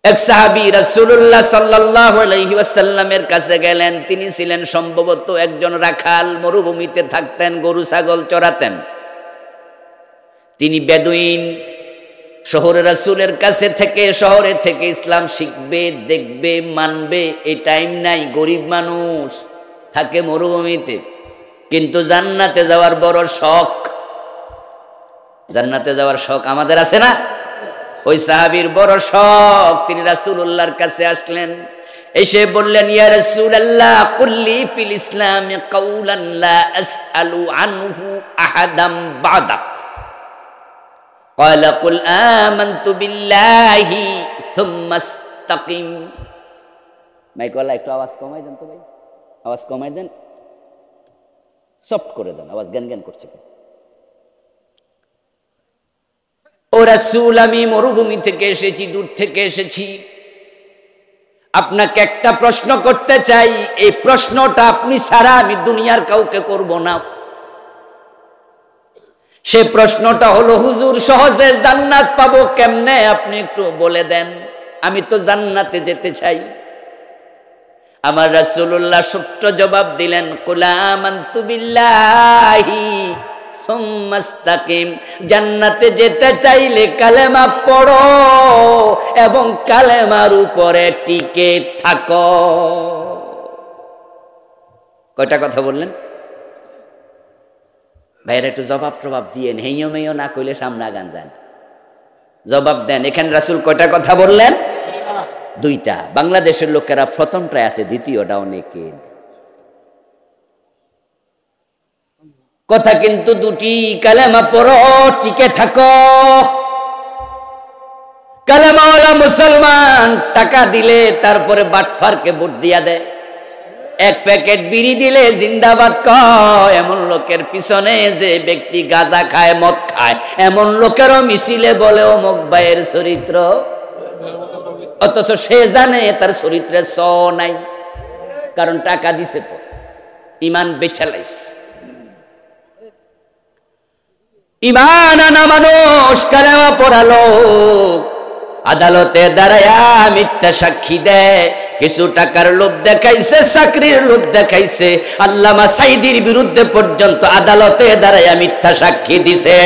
এক সাহাবী রাসূলুল্লাহ সাল্লাল্লাহু আলাইহি ওয়াসাল্লামের কাছে গেলেন। তিনি ছিলেন সম্ভবত একজন রাখাল, মরুভূমিতে থাকতেন, গরু ছাগল চড়াতেন। তিনি বেদুইন। শহরে রাসূলের কাছে থেকে, শহরে থেকে ইসলাম শিখবে, দেখবে, মানবে এই টাইম নাই। গরিব মানুষ, থাকে মরুভূমিতে, কিন্তু জান্নাতে যাওয়ার বড় শখ। জান্নাতে যাওয়ার শখ আমাদের আছে না? ওই সাহাবীর বড় শখ। তিনি রাসূলুল্লাহর কাছে আসলেন, এসে বললেন, ইয়া রাসূলুল্লাহ কুল্লি ফিল ইসলামি কাউলান লা আসআলু আনহু আহাদাম বাদাক। ক্বালা কুল আমানতু বিল্লাহি সুম্মা ইসতাকিম। মাইকওয়ালা একটু আওয়াজ কমাই দেন তো ভাই, আওয়াজ কমাই দেন, সফট করে দেন, আওয়াজ গান গান করছে। ও রাসূল, আমি মরুভূমি থেকে এসেছি, দূর থেকে এসেছি, আপনাকে একটা প্রশ্ন করতে চাই। এই প্রশ্নটা আপনি ছাড়া আমি দুনিয়ার কাউকে করব না। সে প্রশ্নটা হলো, হুজুর সহজে জান্নাত পাবো কেমনে, আপনি একটু বলে দেন, আমি তো জান্নাতে যেতে চাই। আমার রাসূলুল্লাহ ছোট্ট জবাব দিলেন, কুল আমানতু বিল্লাহি সুম্মা ইসতাকিম। জান্নাতে যেতে চাইলে কালেমা পড়ো এবং কালেমার উপরে টিকে থাকো। কয়টা কথা বললেন ভাইয়েরা? একটু জবাব টবাব দিয়ে হেইও মেইও না কইলে সামনে আগান যান, জবাব দেন। এখানে রাসূল কয়টা কথা বললেন? দুইটা। বাংলাদেশের লোকেরা প্রথমটাই আছে, দ্বিতীয়টা অনেকে কথা কিন্তু দুটি। কালেমা পড়ো, টিকে থাকো। কালেমাওয়ালা মুসলমান টাকা দিলে তারপরে বাটফারকে ভোট দিয়া দেয়। এক প্যাকেট বিড়ি দিলে জিন্দাবাদ কয়। এমন লোকের পিছনে যে ব্যক্তি গাঁজা খায়, মদ খায়, এমন লোকেরও মিছিলে বলে অমুক ভাইয়ের চরিত্র অথচ সে জানে তার চরিত্রে স নাই, কারণ টাকা দিছে তো, ইমান বেচে লাইছে। ইমান আনা মানুষ কালেমা পড়ালো, আদালতে দাঁড়ায়া মিথ্যা সাক্ষী দেয়, কিছু টাকার লোভ দেখাইছে, চাকরির লোভ দেখাইছে, আল্লামা সাইদির বিরুদ্ধে পর্যন্ত আদালতে দাঁড়ায়া মিথ্যা সাক্ষী দিছে।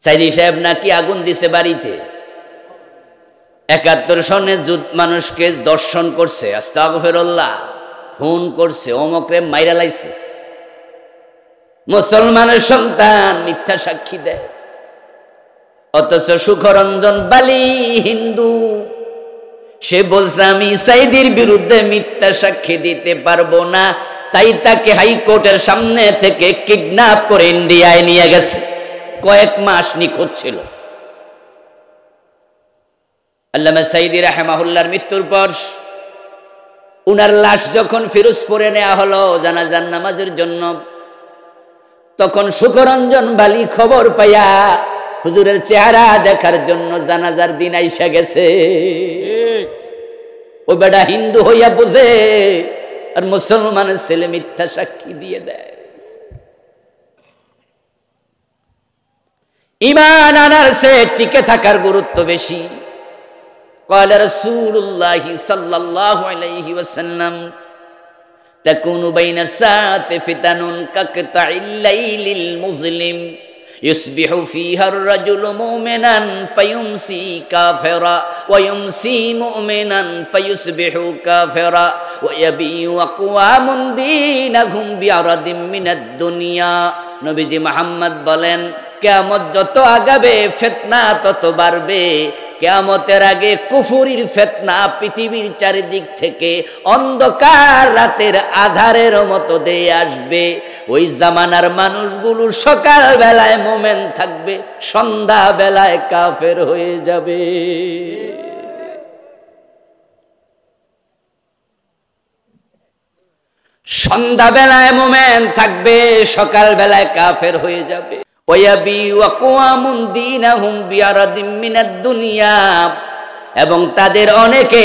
সাইদি সাহেব নাকি আগুন দিছে বাড়িতে, ৭১ সনে মানুষকে দর্শন করছে, আস্তাগফিরুল্লাহ, খুন করছে, অমকরে মাইরা লাইছে। মুসলমানের সন্তান মিথ্যা সাক্ষী দেয়, অথচ সুখরঞ্জন বালি হিন্দু, সে বলছে আমি সাইদির বিরুদ্ধে মিথ্যা সাক্ষী দিতে পারবো না, তাই তাকে হাইকোর্টের সামনে থেকে কিডন্যাপ করে ইন্ডিয়ায় নিয়ে গেছে। কয়েক মাস নিখোঁজ ছিল। আল্লামা সাইদি রাহিমাহুল্লাহর মৃত্যুর পর উনার লাশ যখন ফিরোজপুরে নেওয়া হলো জানাজার নামাজের জন্য, তখন সুখরঞ্জন বালি খবর পাইয়া হুজুরের চেহারা দেখার জন্য জানাজার দিন আইসা গেছে। ওই বেটা হিন্দু হইয়া বোঝে, আর মুসলমানের ছেলে মিথ্যা সাক্ষী দিয়ে দেয়। ঈমান আনার চেয়ে টিকে থাকার গুরুত্ব বেশি। قال رسول الله صلى الله عليه وسلم تكون بين الساعة فتن كقطع الليل المظلم يصبح فيها الرجل مؤمنا فيمسي كافرا ويمسي مؤمنا فيصبح كافرا ويبيع أقوام دينهم بعرض من الدنيا। নবীজি মুহাম্মদ বলেন, কিয়ামত যত আগাবে ফিতনা তত বাড়বে। কিয়ামতের আগে কুফরির ফিতনা পৃথিবীর চারিদিক থেকে অন্ধকার রাতের আধারের মতো দিয়ে আসবে। ওই জামানার মানুষগুলো সকাল বেলায় মুমিন থাকবে, সন্ধ্যা বেলায় কাফের হয়ে যাবে। সন্ধ্যা বেলায় মুমিন থাকবে, সকাল বেলায় কাফের হয়ে যাবে। এবং তাদের অনেকে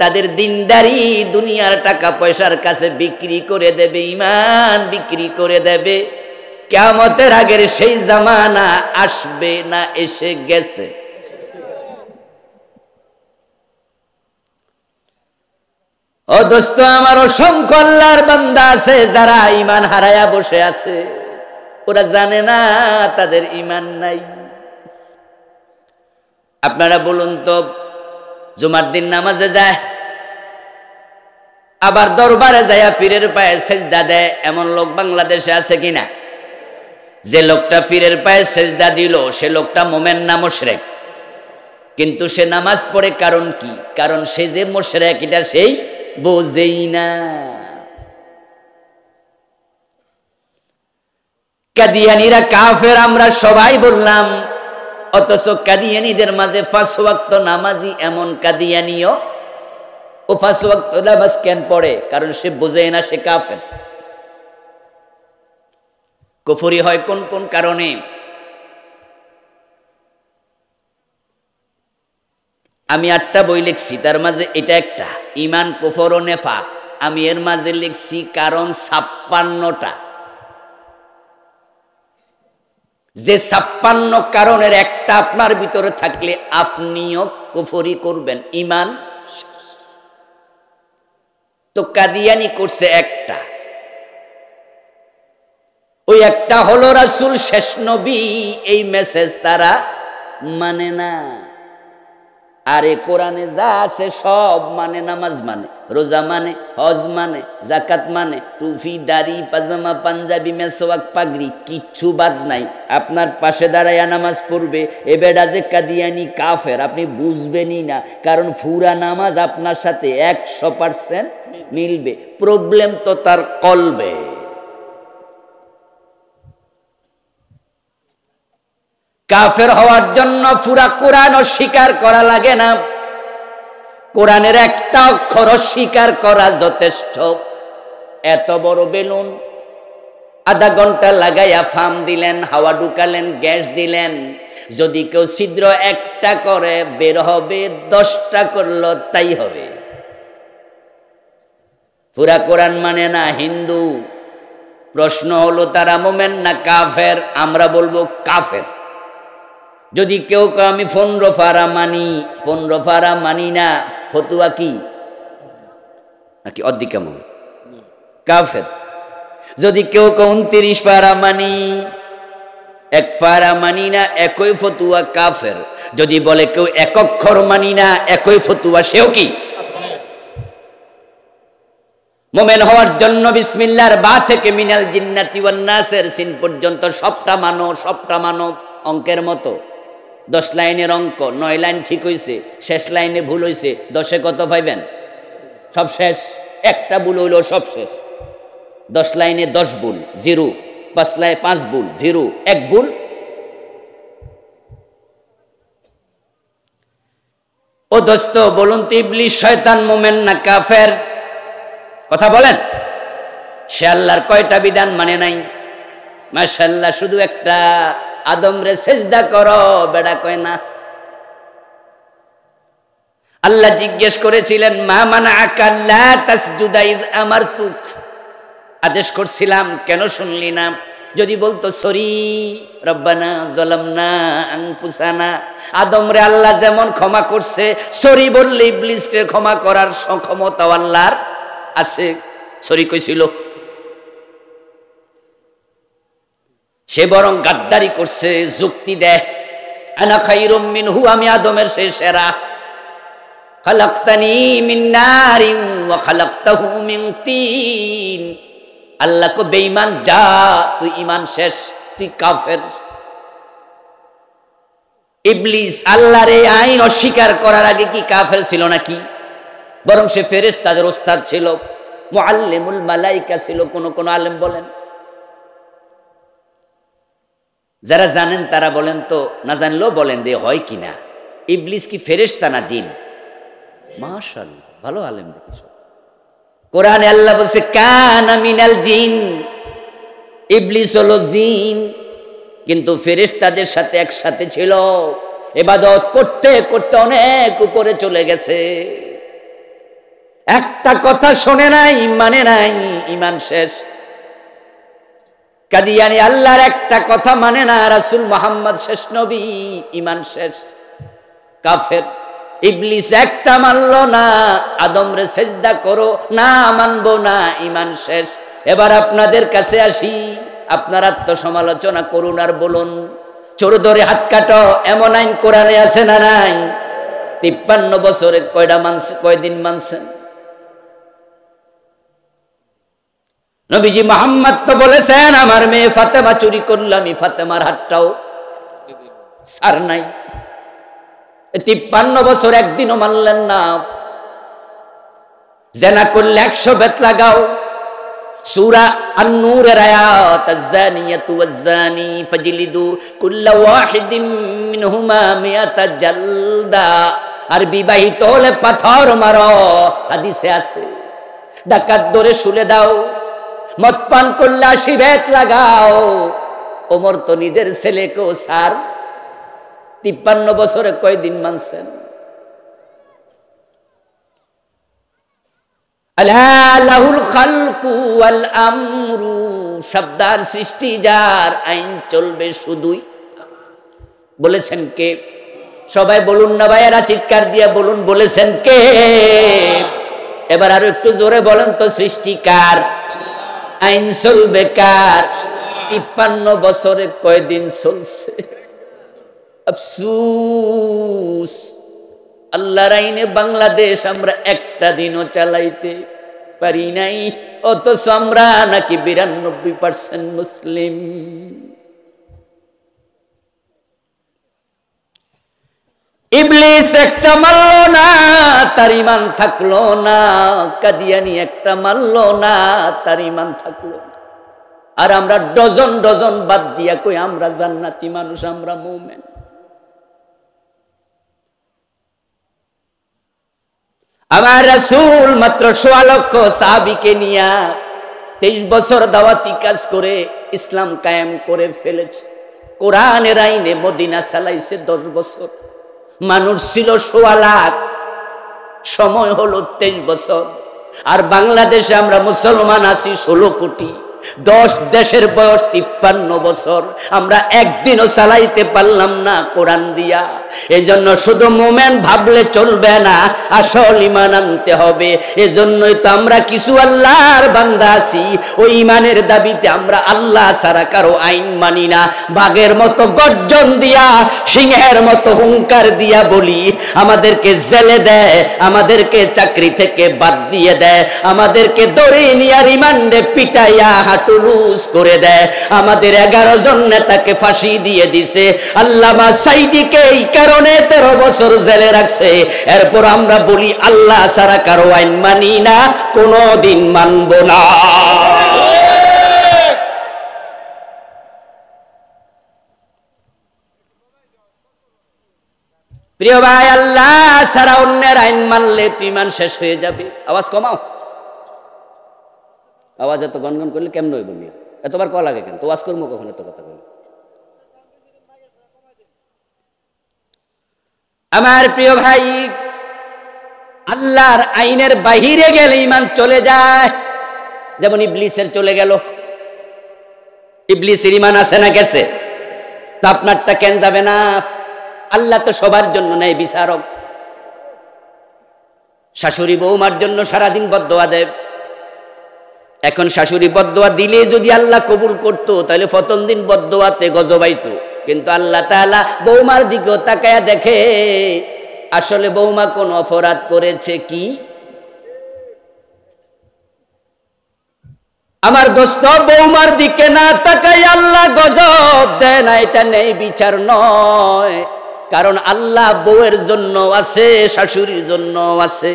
তাদের দিনদারি দুনিয়ার টাকা পয়সার কাছে বিক্রি করে দেবে, ঈমান বিক্রি করে দেবে। কিয়ামতের আগের সেই জামানা আসবে না, এসে গেছে। ও দোস্ত আমার, অসংখ্য আল্লাহর বান্দা আছে যারা ঈমান হারায়া বসে আছে, ওরা জানে না তাদের ঈমান নাই। আপনারা বলুন তো, জুমার দিন নামাজে যায়, আবার দরবারে যায় পীরের পায়ে সেজদা দেয়, এমন লোক বাংলাদেশে আছে কিনা? যে লোকটা পীরের পায়ে সেজদা দিল সে লোকটা মোমেন না মুশরিক? কিন্তু সে নামাজ পড়ে, কারণ কি? কারণ সে যে মুশরিক এটা সেই বোঝেই না। কাদিয়ানীরা কাফের আমরা সবাই বললাম, অথচ কাদিয়ানীদের মাঝে 5 ওয়াক্ত নামাজি এমন কাদিয়ানীও ও 5 ওয়াক্ত নামাজ কেন পড়ে? কারণ সে বোঝে না সে কাফের। কুফরি হয় কোন কোন কারণে? আমি 8টা বই লিখছি, তার মাঝে এটা একটা, ঈমান কুফর ও নেফাক। আমি এর মাঝে লিখছি কারণ 56টা। যে 56 কারণের একটা আপনার ভিতরে থাকলে আপনিও কুফরি করবেন, ঈমান। তো কাদিয়ানি করছে একটা, ওই একটা হলো রাসূল শেষ নবী, এই মেসেজ তারা মানে না। আরে কোরআনে যা আছে সব মানে, নামাজ মানে, রোজা মানে, হজ মানে, জাকাত মানে, টুপি দাড়ি পাজামা পাঞ্জাবি মেসওয়াক পাগড়ি কিচ্ছু বাদ নাই। আপনার পাশে দাঁড়াইয়া নামাজ পড়বে, এ বেডা যে কাদিয়ানি কাফের আপনি বুঝবেনই না, কারণ পুরা নামাজ আপনার সাথে 100% মিলবে। প্রবলেম তো তার কলবে। কাফের হওয়ার জন্য পুরা কোরআন অস্বীকার করা লাগে না, কোরআনের একটা অক্ষর অস্বীকার করা যথেষ্ট। এত বড় বেলুন আধা ঘন্টা লাগাইয়া ফার্ম দিলেন, হাওয়া ঢুকালেন, গ্যাস দিলেন। যদি কেউ ছিদ্র একটা করে বের হবে, 10টা করলো তাই হবে। পুরা কোরআন মানে না, হিন্দু। প্রশ্ন হলো তারা মোমেন না কাফের? আমরা বলবো কাফের। যদি কেউ আমি 15 পারা মানি, 15 পারা মানি না, ফতুয়া কি নাকি অর্ধেক কেমন? কাফের। যদি কেউ 29 পারা মানি, 1 পারা মানি না, একই ফতুয়া, কাফের। যদি বলে কেউ 1 অক্ষর মানি না, একই ফতুয়া, সেও কি? মোমেন হওয়ার জন্য বিসমিল্লাহর বা থেকে মিনাল জিন্নাতি ওয়ান নাসের সিন পর্যন্ত সবটা মানো, সবটা মানো। অঙ্কের মতো 10 লাইনের অঙ্ক, 9 লাইন ঠিক হইছে, শেষ লাইনে ভুল হইছে, 10-এ কত পাইবেন? সব শেষ। একটা ভুল হইলো সব শেষ। 10 লাইনে 10 ভুল, 0। 5 লাইনে 5 ভুল, 0। 1 ভুল। ও দোস্ত, বলুন তো ইবলিস শয়তান মোমেন না কাফের? কথা বলেন। সে আল্লাহর কয়টা বিধান মানে নাই? মাশাআল্লাহ, শুধু একটা, আদম রে সেজদা করো, বেড়া কয় না। আল্লাহ জিজ্ঞেস করেছিলেন, মা মানাআকা আল্লা তাসজুদা ইয আমারতুক, আদেশ করছিলাম কেন শুনলি না? যদি বলতো সরি রব্বানা যালামনা আনফুসানা, আদম রে আল্লাহ যেমন ক্ষমা করছে, সরি বললে ইবলিসকে ক্ষমা করার ক্ষমতা আল্লাহর আছে। সরি কইছিল? সে বরং গাদ্দারি করছে, যুক্তি দেয়, আনা খায়রুম মিনহু, আমি আদমের সে সেরা। খালাকতানি মিন নারিন ওয়া খালাকতাহু মিন তিন। আল্লাহ কো বেঈমান, যা তুই ঈমান শেষ, তুই কাফের। ইবলিস আল্লাহর এই আইন অস্বীকার করার আগে কি কাফের ছিল নাকি? বরং সে ফেরেশতাদের ওস্তাদ ছিল, মুআল্লিমুল মালায়েকা ছিল। কোন আলেম বলেন, যারা জানেন তারা বলেন তো, না জানলেও বলেন যে হয় কিনা, ইবলিস কি ফেরেশতা না জিন? মাশাআল্লাহ, ভালো আলেম দেখি সব। কোরআনে আল্লাহ বলছে কানা মিনাল জিন, ইবলিস হলো জিন, কিন্তু ফেরেশতাদের সাথে একসাথে ছিল। ইবাদত করতে করতে অনেক উপরে চলে গেছে। একটা কথা শোনে নাই, মানে নাই, ঈমান শেষ। কাদিয়ানি আল্লাহর একটা কথা মানে না, রাসূল মুহাম্মদ শেষ নবী, ঈমান শেষ, কাফের। ইবলিস একটা মানলো না, আদম রে সেজদা করো, না মানবো না, ঈমান শেষ। এবার আপনাদের কাছে আসি, আপনার আত্মসমালোচনা করুন আর বলুন, চোর ধরে হাত কাটো, এমন আইন কোরআনে আছে না নাই? 53 বছরে কয়টা মানছে, কয়দিন মানছেন? নবীজি মুহাম্মদ তো বলেছেন, আমার মেয়ে ফাতেমা চুরি করল, আমি ফাতেমার হাতটাও ছাড় নাই। 53 বছর একদিনও মানলেন না। জেনা করলে 100 বেত লাগাও। সূরা আন-নূরের আয়াত, আয-যানিয়াতু ওয়াজ-যানি ফাজলিদু কুল্লা ওয়াহিদিম মিনহুমা মিয়াতা জালদা। আর বিবাহিত হলে পাথর মারো, হাদিসে আছে। ডাকাত ধরে শুলে দাও, মদ পান করলে 80 বেত লাগাও। ওমর তো নিজের ছেলেকেও সার। 53 বছরে কয়দিন মানছেন? আলা লাহুল খালকু ওয়াল আমরু, শব্দার সৃষ্টি যার, আইন চলবে শুধুই। বলেছেন কে? সবাই বলুন না ভাইয়েরা, চিৎকার দিয়ে বলুন, বলেছেন কে? এবার আরো একটু জোরে বলেন তো, সৃষ্টি কার? আইন চলবে কার? 53 বছরে কয়দিন চলছে? আফসুস, আল্লাহর আইনে বাংলাদেশ আমরা একটা দিনও চালাইতে পারি নাই, অথচ আমরা নাকি 92% মুসলিম। ইবলিস একটা মানলো না, তার ঈমান থাকলো না। কাদিয়ানি একটা মানলো না, তার ঈমান থাকলো না। আর আমরা ডজন ডজন বাদ দিয়া কই আমরা জান্নাতি মানুষ, আমরা মুমিন। আমার রাসূল মাত্র 1.25 লক্ষ সাহাবীকে নিয়া 23 বছর দাওয়াতি কাজ করে ইসলাম কায়েম করে ফেলেছে। কোরআনের আইনে মদিনা চালাইছে 10 বছর। মানুষ ছিল 1.25 লাখ, সময় হলো 23 বছর। আর বাংলাদেশে আমরা মুসলমান আছি 16 কোটি। 10 দেশের বয়স 53 বছর। আমরা একদিনও চালাইতে পারলাম না কোরআন দিয়া। এজন্য শুধু মোমেন ভাবলে চলবে না, আসল ঈমান আনতে হবে। এজন্যই তো আমরা কিছু আল্লাহর বান্দা আছি, ওই ঈমানের দাবিতে আমরা আল্লাহ ছাড়া কারো আইন মানি না। বাঘের মতো গর্জন দিয়া, সিংহের মতো হুঙ্কার দিয়া বলি, আমাদেরকে জেলে দেয়, আমাদেরকে চাকরি থেকে বাদ দিয়ে দেয়, আমাদেরকে দড়ি নিয়ে রিমান্ডে পিটাইয়া হাঁটুলুস করে দেয়। আমাদের 11 জন নেতাকে ফাঁসি দিয়ে দিছে। আল্লামা সাইদিকে এই কারণে 13 বছর জেলে রাখছে। এরপর আমরা বলি আল্লাহ ছাড়া কারো আইন মানি না, কোনদিন মানব না। প্রিয় ভাই, আল্লাহ ছাড়া অন্যের আইন মানলে ঈমান শেষ হয়ে যাবে। আওয়াজ কমাও, আওয়াজ এত গনগন করলে কেমন হইব? এতবার কল লাগে কেন? তো ওয়াজ করবো কখন এত কথা বলি? আমার প্রিয় ভাই, আল্লাহর আইনের বাহিরে গেলে ঈমান চলে যায়। যেমন ইবলিসের চলে গেল। ইবলিসের ঈমান আছে না গেছে? তা আপনারটা কেন যাবে না? আল্লাহ তো সবার জন্য নেই বিচারক। শাশুড়ি বৌমার জন্য সারাদিন বদদোয়া দেয়। এখন শাশুড়ি বদদোয়া দিলে যদি আল্লাহ কবুল করতো, তাহলে প্রথম দিন বদদোয়াতে গজব আইতো। কিন্তু আল্লাহ তাআলা বৌমার দিকেও তাকায়া দেখে আসলে বৌমা কোন অপরাধ করেছে কি। আমার দোস্ত, বৌমার দিকে না তাকাই আল্লাহ গজব দেয় না, এটা নেই বিচার নয়। কারণ আল্লাহ বউয়ের জন্য আছে, শাশুড়ির জন্য আছে।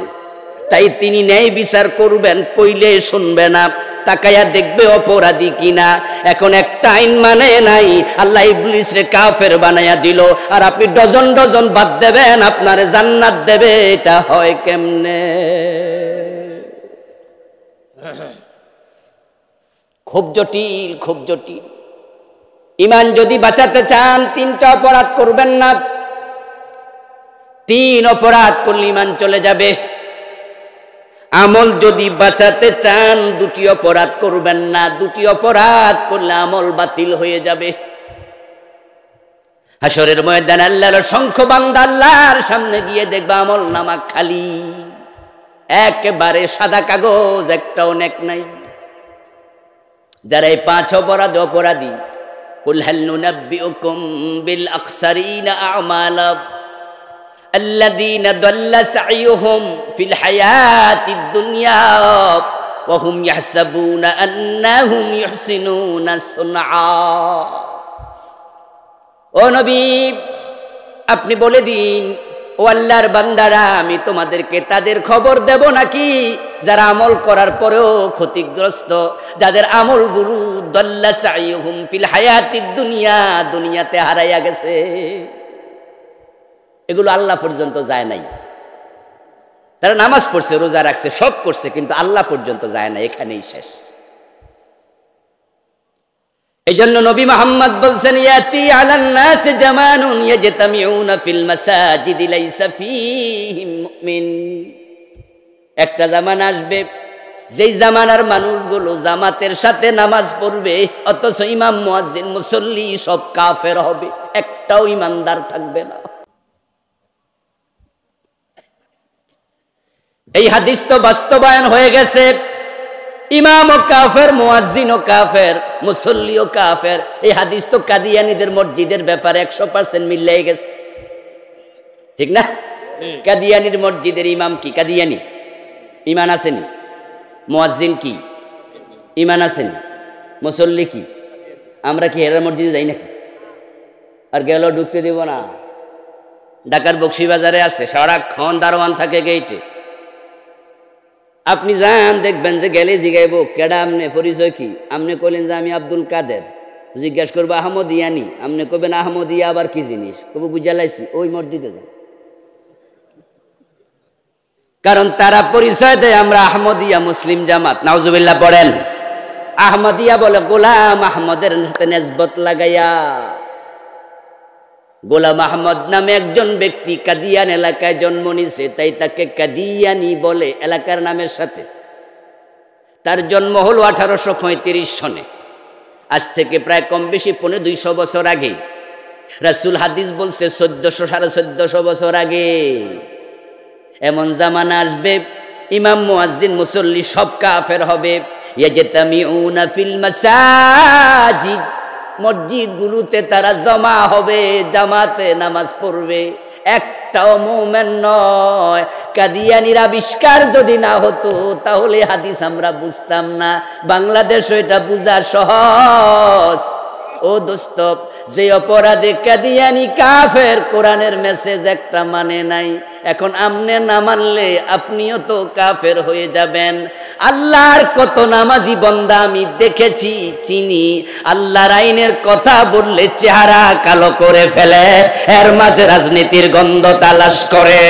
তাই তিনি ন্যায় বিচার করবেন, কইলে শুনবে না, তাকায়া দেখবে অপরাধী কিনা। এখন একটা আইন মানে নাই, আল্লাহ ইবলিস রে কাফের বানায়া দিল, আর আপনি ডজন ডজন বাদ দেবেন, আপনার জান্নাত দেবে। এটা হয় কেমনে? খুব জটিল, খুব জটিল। ঈমান যদি বাঁচাতে চান 3টা অপরাধ করবেন না। 3 অপরাধ করলে ঈমান চলে যাবে। আমল যদি বাঁচাতে চান 2টি অপরাধ করবেন না। 2টি অপরাধ করলে আমল বাতিল হয়ে যাবে। হাসরের ময়দানে আল্লাহর অসংখ্য বান্দা আল্লাহর সামনে গিয়ে দেখবে আমল নামা খালি, একেবারে সাদা কাগজ, একটাও নেক নাই। যারা এই 5 অপরাধ অপরাধী, কুল হাল নুনাব্বিউকুম বিল আখসারিনা আমালা الذين ضل سعيهم في الحياة الدنيا وهم يحسبون أنهم يحسنون صنعا। ও নবী, আপনি বলে দিন, ও আল্লাহর বান্দারা, আমি তোমাদেরকে তাদের খবর দেব নাকি যারা আমল করার পরেও ক্ষতিগ্রস্ত, যাদের আমলগুলো দল্লা সাইয়ুহুম ফিল হায়াতিদ দুনিয়া, দুনিয়াতে হারাইয়া গেছে। এগুলো আল্লাহ পর্যন্ত যায় নাই। তারা নামাজ পড়ছে, রোজা রাখছে, সব করছে, কিন্তু আল্লাহ পর্যন্ত যায় না, এখানেই শেষ। এই জন্য নবী মুহাম্মদ বলছেন, ইয়াতি আলান নাস জামানুন ইয়াজতামিউনা ফিল মাসাজিদি লাইসা ফীহিম মুমিন। একটা জামানা আসবে, যেই জামানার মানুষগুলো জামাতের সাথে নামাজ পড়বে, অথচ ইমাম মুয়াজ্জিন মুসল্লি সব কাফের হবে, একটাও ইমানদার থাকবে না। এই হাদিস তো বাস্তবায়ন হয়ে গেছে। ইমামও কাফের, মুয়াজ্জিনও কাফের, মুসল্লিও কাফের। এই হাদিস তো কাদিয়ানীদের মসজিদের ব্যাপারে 100% মিলে গেছে, ঠিক না? কাদিয়ানীর মসজিদের ইমাম কি কাদিয়ানী? ঈমান আসেনি। মুয়াজ্জিন কি? ঈমান আসেনি। মুসল্লি কি? আমরা কি হেরার মসজিদে যাই নাকি? আর গেল ঢুকতে দেব না। ঢাকার বকশীবাজারে আছে, সারাক্ষণ দারোয়ান থাকে গেইটে। আপনি যান, দেখবেন যে গেলে জিগাইব, কেডা আমনে, পরিচয় কি? আমনে কইলেন যে আমি আব্দুল কাদের। জিজ্ঞেস করবো আহমদিয়ানি, আমনে কবেন আহমদিয়া আবার কি জিনিস? কবে বুঝালাইছি, ওই মসজিদে যান। কারণ তারা পরিচয় দেয় আমরা আহমদিয়া মুসলিম জামাত। নাউজুবিল্লাহ পড়েন। আহমদিয়া বলে গোলাম আহমদের সাথে নেসবত লাগাইয়া। গোলাম আহমদ নামে একজন ব্যক্তি কাদিয়ান এলাকায় জন্ম নিছে, তাই তাকে কাদিয়ানি বলে এলাকার নামের সাথে। তার জন্ম হলো 1835 সনে, আজ থেকে প্রায় কম বেশি 250 বছর আগে। রাসূল হাদিস বলছে 1400 1450 বছর আগে এমন জামানা আসবে, ইমাম মুয়াজ্জিন মুসল্লি সব কাফের হবে। ইয়াজতামিউনা ফিল মাসাজিদ, মসজিদগুলোতে তারা জমা হবে, জামাতে নামাজ পড়বে, একটাও মুমিন নয়। কাদিয়ানির আবিষ্কার যদি না হতো তাহলে হাদিস আমরা বুঝতাম না, বাংলাদেশ এটা বুঝা সহজ। ও দোস্ত, যে অপরাধে কাদিয়ানি কাফের, কোরআনের মেসেজ একটা মানে নাই, এখন আমনে না মানলে আপনিও তো কাফের হয়ে যাবেন। আল্লাহর কত নামাজি বান্দা আমি দেখেছি, চিনি, আল্লাহর আইনের কথা বললে চেহারা কালো করে ফেলে, এর মাঝে রাজনীতির গন্ধ তালাশ করে।